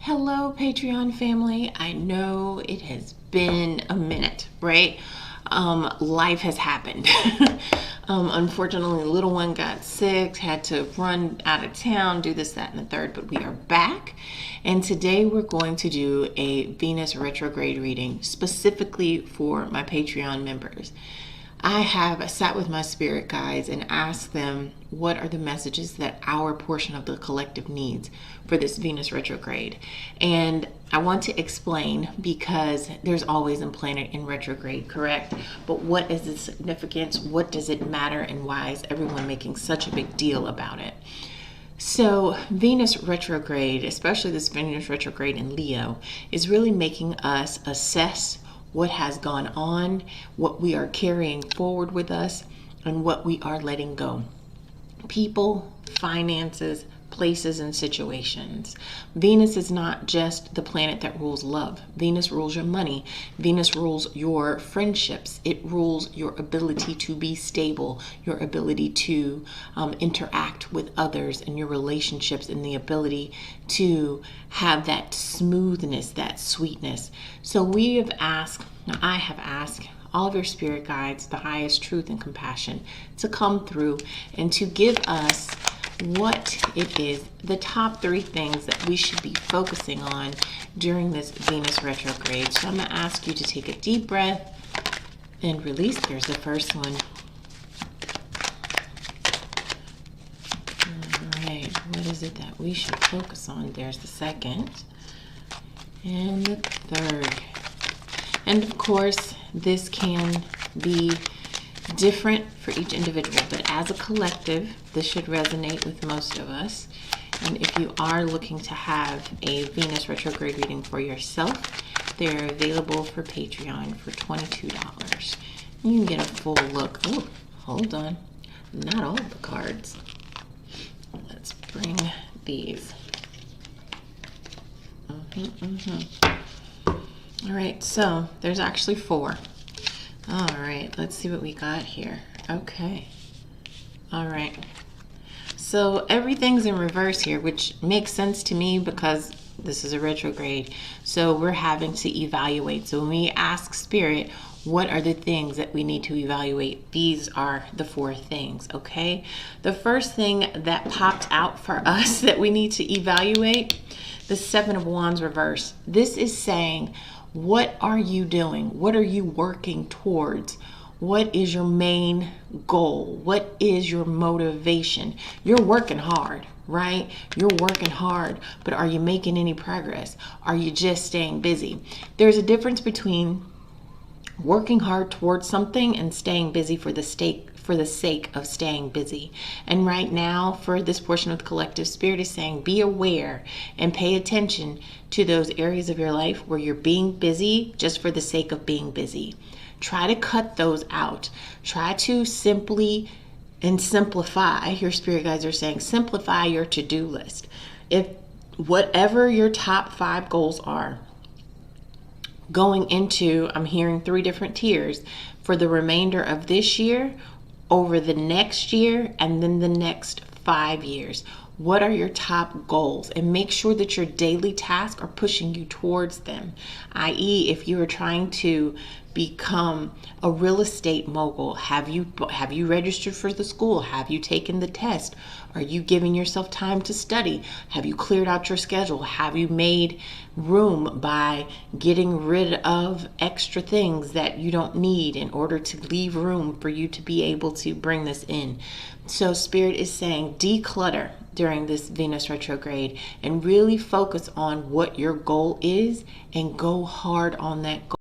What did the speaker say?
Hello, Patreon family. I know it has been a minute, right? Life has happened. Unfortunately, the little one got sick, had to run out of town, do this, that, and the third, but we are back. And today we're going to do a Venus retrograde reading specifically for my Patreon members. I have sat with my spirit guides and asked them what are the messages that our portion of the collective needs for this Venus retrograde. And I want to explain because there's always a planet in retrograde, correct? But what is the significance? What does it matter? And why is everyone making such a big deal about it? So Venus retrograde, especially this Venus retrograde in Leo, is really making us assess what has gone on, what we are carrying forward with us, and what we are letting go. People, finances, places, and situations. Venus is not just the planet that rules love. Venus rules your money. Venus rules your friendships. It rules your ability to be stable, your ability to interact with others and your relationships, and the ability to have that smoothness, that sweetness. So I have asked all of your spirit guides, the highest truth and compassion, to come through and to give us what it is, the top 3 things that we should be focusing on during this Venus retrograde. So I'm going to ask you to take a deep breath and release. There's the first one. All right, what is it that we should focus on? There's the second and the third. And of course, this can be different for each individual, but as a collective, this should resonate with most of us. And if you are looking to have a Venus retrograde reading for yourself, they're available for Patreon for $22. You can get a full look. Oh, hold on. Not all the cards. Let's bring these. All right, so there's actually 4. All right, let's see what we got here. Okay. All right. So everything's in reverse here, which makes sense to me because this is a retrograde. So we're having to evaluate. So when we ask Spirit, what are the things that we need to evaluate? These are the 4 things, okay? The first thing that popped out for us that we need to evaluate, the 7 of Wands reverse. This is saying, what are you doing? What are you working towards? What is your main goal? What is your motivation? You're working hard, right? You're working hard, but are you making any progress? Are you just staying busy? There's a difference between working hard towards something and staying busy for the sake of staying busy. And right now, for this portion of the collective, Spirit is saying, be aware and pay attention to those areas of your life where you're being busy just for the sake of being busy. Try to cut those out. Try to simplify. Your spirit guides are saying, simplify your to-do list. If whatever your top 5 goals are, going into, I'm hearing 3 different tiers for the remainder of this year, over the next year, and then the next 5 years. What are your top goals? And make sure that your daily tasks are pushing you towards them. I.e., if you are trying to become a real estate mogul, have you registered for the school? Have you taken the test? Are you giving yourself time to study? Have you cleared out your schedule? Have you made room by getting rid of extra things that you don't need in order to leave room for you to be able to bring this in? So Spirit is saying, declutter during this Venus retrograde and really focus on what your goal is and go hard on that goal.